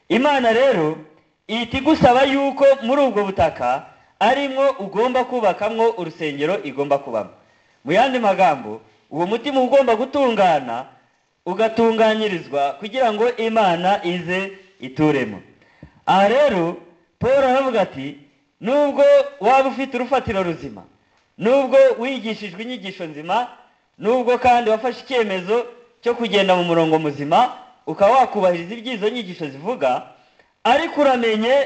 Imana rero ihita igusaba yuko muri ubwo butaka arimwo ugomba kubakamwo urusengero igomba kubamo. Mu yandi magambo, uwo mutima ugomba gutungana ugatunganyirizwa kugira ngo Imana ize ituremo. Aha rero Paul aravuga ati nubwo waba ufite urufatiro ruzima, nubwo wigishijwe inyigisho nzima, nubwo kandi wafashe icyemezo cyo kugenda mu murongo muzima ukaba wakubahiriza ibyizo nyigisho zivuga, ariko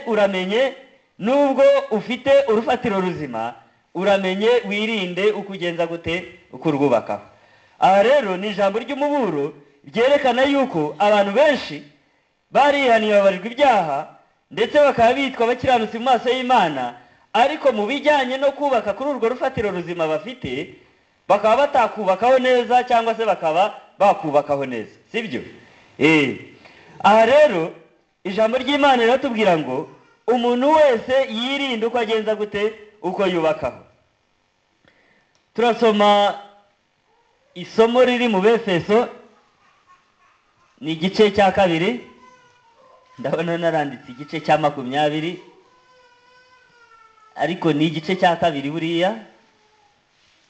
uramenye nubwo ufite urufatiro ruzima, uramenye wirinde ukugenza gute ukurwubakaho. Aha rero ni ijambo ry'umuburo ryerekana yuko abantu benshi barihaniye babarirwa ibyaha ndetse bakaba bitwa abakiranutsi mu maso y'Imana, ariko mu bijyanye no kubaka kuri urwo rufatiro ruzima bafite bakaba batakubakaho neza cyangwa se bakaba bakubakaho neza, sibyo? Aha rero ijambo ry'Imana riratubwira ngo umuntu wese yirinde uko agenza gute uko yubakaho. Turasoma isomo riri mu Befeso, ni igice cya 2, ndabona naranditse igice cya 20, ariko ni igice cya 2 buriya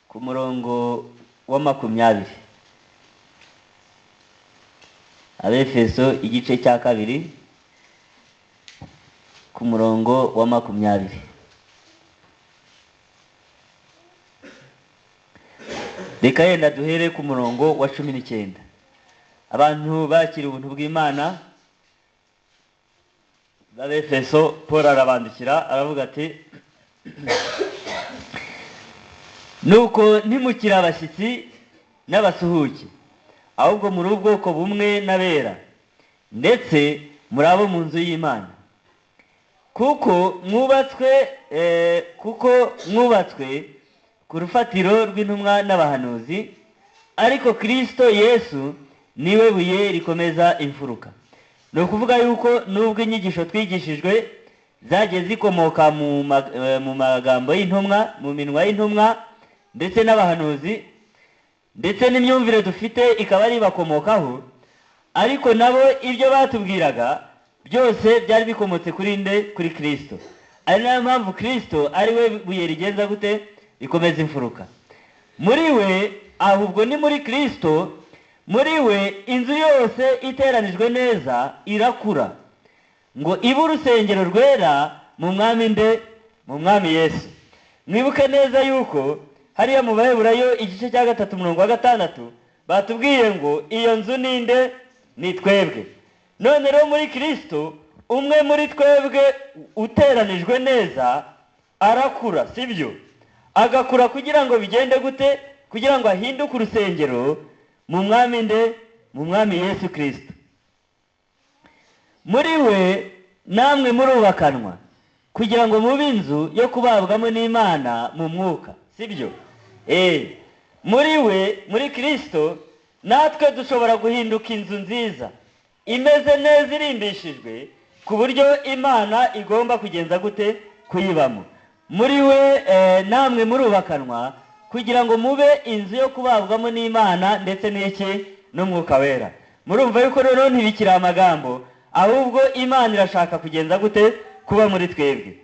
ku murongo wa 20. Abefeso igice cya 2 ku murongo wa 20. Reka yenda duhere ku murongo wa 19. Abantu bakira ubuntu bw'Imana b'Abefeso, Paul arabandikira aravuga ati nuko ntimukire abashyitsi n'abasuhuke, ahubwo muri ubwoko bumwe n'abera, ndetse muri abo mu nzu y'Imana, kuko mwubatswe ku rufatiro rw'intumwa n'abahanuzi, ariko Kristo Yesu niwe buye rikomeza imfuruka. Ni ukuvuga yuko nubwo inyigisho twigishijwe zagiye zikomoka mu magambo y'intumwa, mu minwa y'intumwa ndetse n'abahanuzi, ndetse n'imyumvire dufite ikaba ari bakomokaho, ariko nabo ibyo batubwiraga byose byari bikomotse kuri nde? Kuri Kristo. Ari nayo mpamvu Kristo ari we buye rigenza gute rikomeza imfuruka. Muri we, ahubwo ni muri Kristo, muri we inzu yose iteranijwe neza irakura ngo ibe urusengero rwera mu mwami nde? Mu mwami Yesu. Mwibuke neza yuko hariya mu Baheburayo igice cya 3 umurongo wa 6 batubwiye ngo iyo nzu ninde? Ni twebwe. None rero muri Kristo umwe muri twebwe uteranijwe neza arakura, sibyo? Agakura kugira ngo bigende gute? Kugira ngo ahinduke urusengero mu mwami nde? Mu mwami Yesu Kristo. Muri we namwe murubakanwa kugira ngo mube inzu yo kubabwamo n'Imana mu mwuka, sibyo? Muri we, muri Kristo, natwe dushobora guhinduka inzu nziza imeze neza irimbishijwe ku buryo Imana igomba kugenza gute kuyibamo. Muri we namwe murubakanwa kugira ngo mube inzu yo kubabwamo n'Imana ndetse n'iki n'umwuka wera. Murumva yuko rero ntibikiri amagambo, ahubwo Imana irashaka kugenza gute kuba muri twebwe.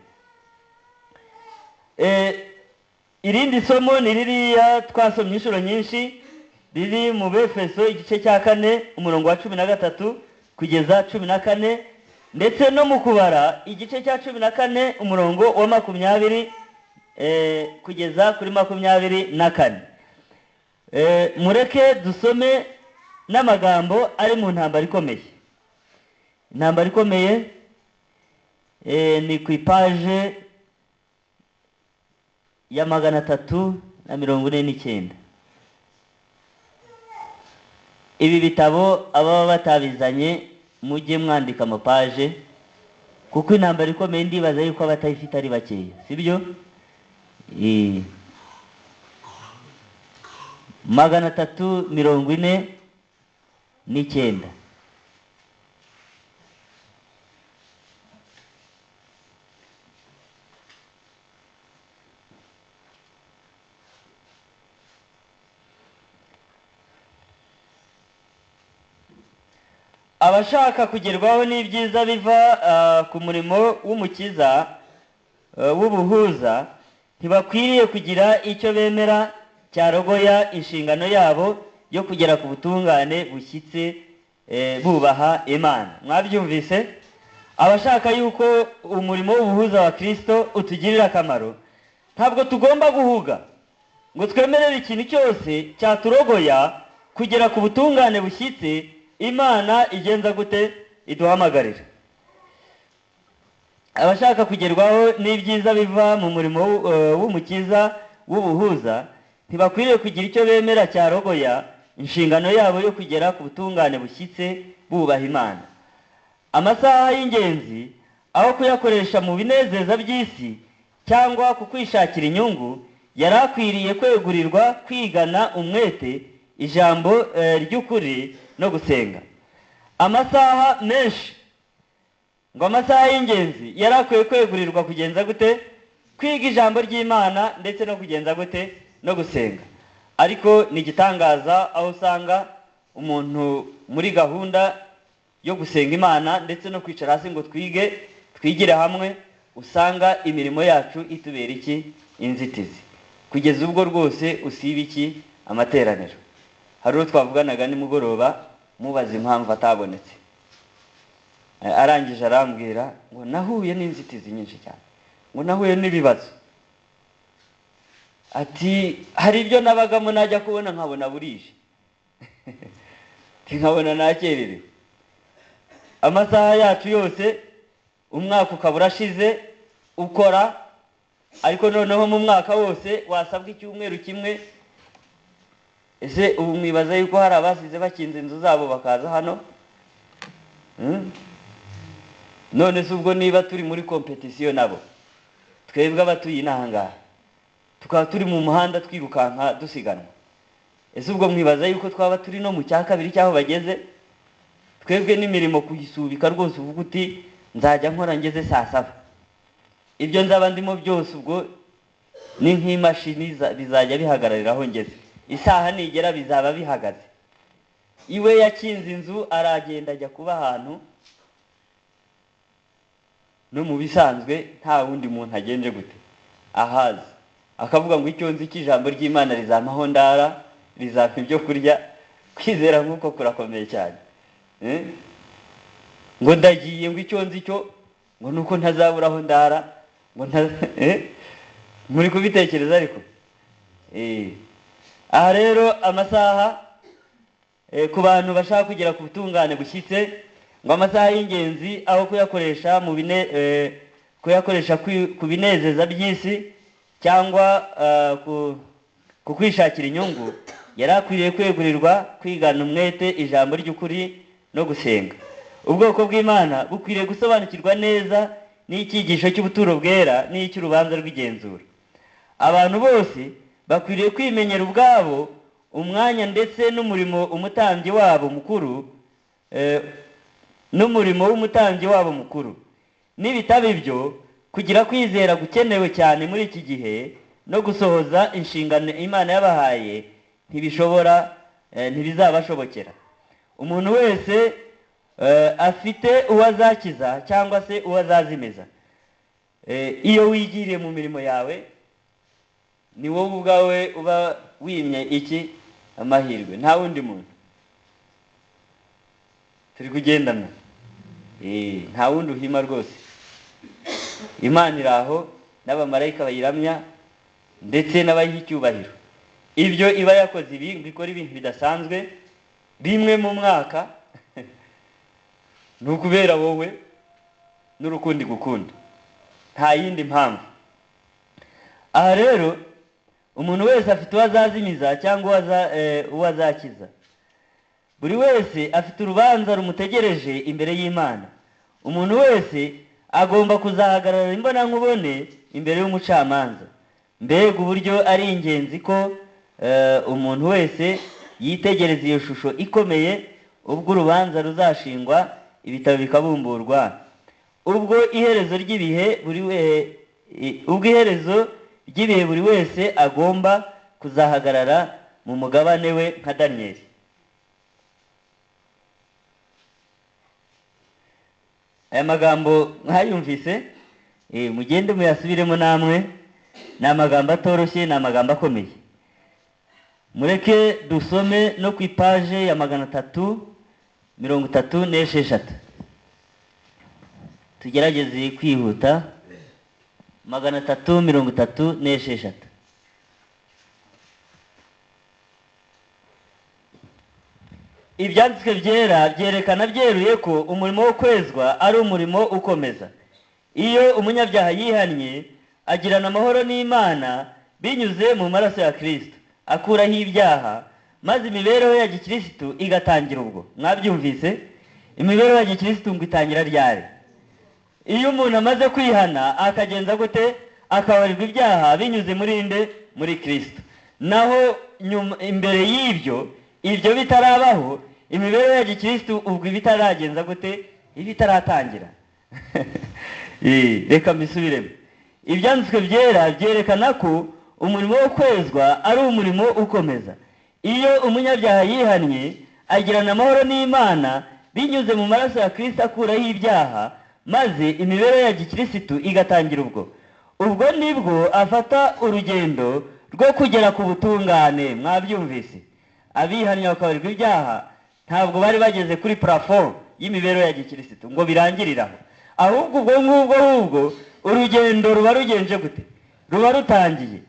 Irindi somo ni ririya twasomye inshuro nyinshi, riri mu Befeso igice cya 4 umurongo wa 13 kugeza 14, ndetse no mu Kubara igice cya 14 umurongo wa 20 kugeza kuri 24. Mureke dusome n'amagambo ari mu ntambara ikomeye. Intambara ikomeye ni ku ipaje ya 349. Ibi bitabo ababa batabizanye mujye mwandika amapaje, kuko intambara ikomeye ndibaza yuko abatayifite ari bakeya, sibyo? 349. Abashaka kugerwaho n'ibyiza biva ku murimo w'umukiza w'ubuhuza ntibakwiriye kugira icyo bemera cyarogoya inshingano yabo yo kugera ku butungane bushyitse bubaha Imana. Mwabyumvise? Abashaka yuko umurimo w'ubuhuza wa Kristo utugirira akamaro, ntabwo tugomba guhuga ngo twemerere ikintu cyose cyaturogoya kugera ku butungane bushyitse Imana igenza gute iduhamagarira. Abashaka kugerwaho n'ibyiza biva mu murimo w'umukiza w'ubuhuza ntibakwiriye kugira icyo bemera cyarogoya inshingano yabo yo kugera ku butungane bushyitse bubaha Imana. Amasaha y'ingenzi aho kuyakoresha mu binezeza by'isi cyangwa ku kwishakira inyungu, yari akwiriye kwegurirwa kwigana umwete ijambo ry'ukuri no gusenga. Amasaha menshi, ngo amasaha y'ingenzi yari akwiye kwegurirwa kugenza gute? Kwiga ijambo ry'Imana ndetse no kugenza gute? No gusenga. Ariko ni igitangaza aho usanga umuntu muri gahunda yo gusenga Imana ndetse no kwicara hasi ngo twigire hamwe, usanga imirimo yacu itubera iki? Inzitizi. Kugeza ubwo rwose usiba iki? Amateraniro. Hari uwo twavuganaga nimugoroba mubaza impamvu atabonetse, arangije arambwira ngo nahuye n'inzitizi nyinshi cyane, ngo nahuye n'ibibazo. Ati hari ibyo nabagamo najya kubona nkabona burije nkabona nakererewe. Amasaha yacu yose umwaka ukaba urashize ukora, ariko noneho mu mwaka wose wasabwa icyumweru kimwe. Ese ubu mwibaza yuko hari abasize bakinze inzu zabo bakaza hano? None se ubwo niba turi muri competition nabo, twebwe abatuye inahangaha tukaba turi mu muhanda twirukanka dusiganwa, ese ubwo mwibaza yuko twaba turi no mu cya kabiri cyaho bageze? Twebwe n'imirimo kuyisubika rwose uvuga uti nzajya nkora ngeze saa 7. Ibyo nzaba ndimo byose ubwo ni nk'imashini bizajya bihagarariraho ngeze, isaha nigera bizaba bihagaze. Iwe yakinze inzu aragenda ajya kuba ahantu, no mu bisanzwe nta wundi muntu agenje gute ahazi, akavuga ngo icyo nzi cy'ijambo ry'Imana rizamaho ndara, rizapfa ibyo kurya. Kwizera nk'uko kurakomeye cyane. Ngo ndagiye ngo icyo nzi cyo ngo nuko ntazaburaho ndara, ngo muri kubitekereza ariko aha rero amasaha ku bantu bashaka kugera ku butungane bushyitse, ngo amasaha y'ingenzi aho kuyakoresha ku binezeza by'isi cyangwa ku kwishakira inyungu, yari akwiriye kwegurirwa kwigana umwete ijambo ry'ukuri no gusenga. Ubwoko bw'Imana bukwiriye gusobanukirwa neza n'icyigisho cy'ubuturo bwera n'icy'urubanza rw'igenzura. Abantu bose bakwiriye kwimenyera ubwabo umwanya ndetse n'umurimo umutambyi wabo mukuru n'ibitabo ibyo, kugira kwizera gukenewe cyane muri iki gihe no gusohoza inshingano Imana yabahaye ntibizabashobokera. Umuntu wese afite uwo azakiza cyangwa se uwo azazimiza. Iyo wigiriye mu mirimo yawe, ni wowe ubwawe uba wimye iki? Amahirwe, nta wundi muntu. Turi kugendana, nta wundi uhima rwose. Imana iraho n'abamarayika bayiramya ndetse n'abayiha icyubahiro. Ibyo iba yakoze ibi, ngo ikora ibintu bidasanzwe, rimwe mu mwaka ni ukubera wowe n'urukundi gukunda, nta yindi mpamvu. Aha rero umuntu wese afite uwo azazimiza cyangwa uwo azakiza. Buri wese afite urubanza rumutegereje imbere y'Imana. Umuntu wese agomba kuzahagarara imbonankubone imbere y'umucamanza. Mbega uburyo ari ingenzi ko umuntu wese yitegereza iyo shusho ikomeye ubwo urubanza ruzashingwa, ibitabo bikabumburwa, ubwo iherezo ry'ibihe buri wese agomba kuzahagarara mu mugabane we nka Daniyeli. Aya magambo mwayumvise, mugende muyasubiremo namwe. Ni amagambo atoroshye, ni amagambo akomeye. Mureke dusome no ku ipaje ya 336. Tugerageze kwihuta. 336. Ibyanditswe byera byerekana byeruye ko umurimo wo kwezwa ari umurimo ukomeza. Iyo umunyabyaha yihannye, agirana amahoro n'Imana binyuze mu maraso ya Kristo, akuraho ibyaha, maze imibereho ya gikristo igatangira. Ubwo mwabyumvise, imibereho ya gikristo ngo itangira ryari? Iyo umuntu amaze kwihana akagenza gute? Akabarirwa ibyaha binyuze muri Kristo. Naho imbere y'ibyo, ibyo bitarabaho, imibereho ya gikristo ubwo ibitaragenza gute? Ibitaratangira. Reka mbisubiremo. Ibyanditswe byera byerekana ko umurimo wo kwezwa ari umurimo ukomeza. Iyo umunyabyaha yihannye, agirana amahoro n'Imana binyuze mu maraso ya Kristo, akuraho ibyaha, maze imibereho ya gikristo igatangira. Ubwo nibwo afata urugendo rwo kugera ku butungane. Mwabyumvise, abihannye bakabarirwa ibyaha ntabwo bari bageze kuri plafond y'imibereho ya gikristo ngo birangiriraho, ahubwo ubwo urugendo ruba rugenje gute? Ruba rutangiye.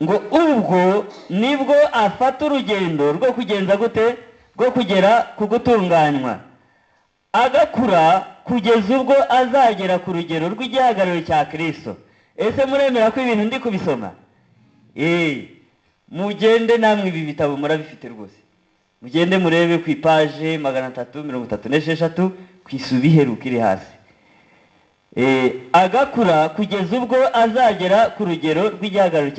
Ngo ubwo nibwo afata urugendo rwo kugenza gute? Rwo kugera ku gutunganywa, agakura kugeza ubwo azagera ku rugero rw'igihagararo cya Kristo. Ese muremera ko ibintu ndi kubisoma? Mugende namwe ibi bitabo murabifite rwose. Mugende murebe ku ipaje 336 kwisubi heruka iri hasi. Agakura kugeza ubwo azagera ku rugero rw'igihagararo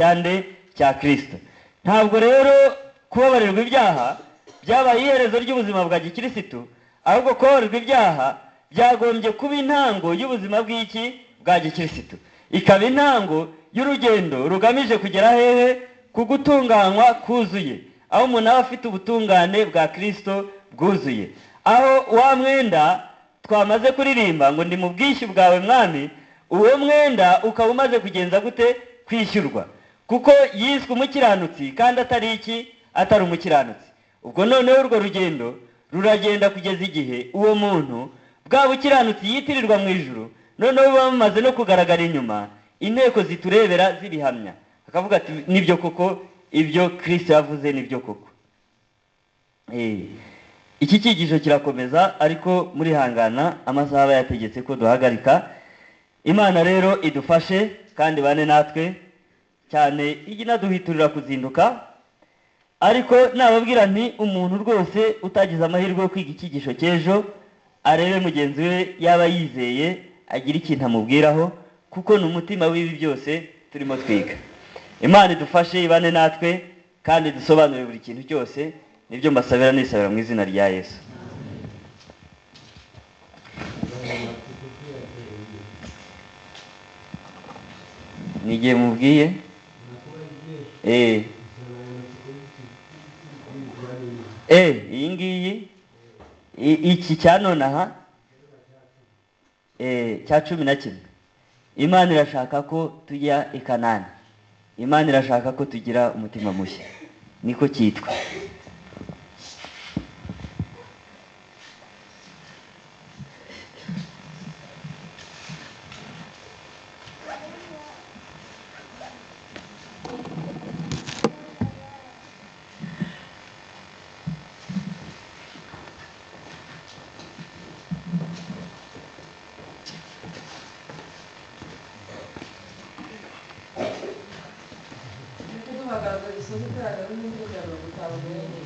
cya Kristo. Ntabwo rero kubabarirwa ibyaha byabaye iherezo ry'ubuzima bwa gikristo, ahubwo kubabarirwa ibyaha byagombye kuba intango y'ubuzima bwa gikristo, ikaba intango y'urugendo rugamije kugera hehe? Ku gutunganywa kuzuye, aho umuntu aba afite ubutungane bwa Kristo bwuzuye, aho wa mwenda twamaze kuririmba ngo ndi mu bwishyu bwawe mwami, uwo mwenda ukaba umaze kugenza gute? Kwishyurwa, kuko yiswe umukiranutsi kandi atari umukiranutsi. Ubwo noneho urwo rugendo ruragenda kugeza igihe uwo muntu bwa bukiranutsi yitirirwa mu ijuru, noneho bamaze no kugaragara inyuma, inteko ziturebera zibihamya, akavuga ati nibyo koko ibyo Kristo yavuze nibyo koko. Iki cyigisho kirakomeza, ariko muri hangana, amasaha yategetse ko duhagarika. Imana rero idufashe kandi bane natwe cyane, inaduhiturira kuzinduka. Ariko nababwira nti umuntu rwose utagize amahirwe yo kwiga icyigisho cy'ejo, arebe mugenzi we yaba yizeye agira ikintu amubwiraho, kuko ni umutima w'ibi byose turimo twiga. Imana idufashe, ibane natwe kandi dusobanure buri kintu cyose. Nibyo mbasabira nisabira mu izina rya Yesu. Nigiye mubwiye iyi ngiyi iki cya nonaha cya 11. Imana irashaka ko tujya i Kanani. Imana irashaka ko tugira umutima mushya, niko cyitwa. dusome igaragara n'indi mirongo itanu n'enye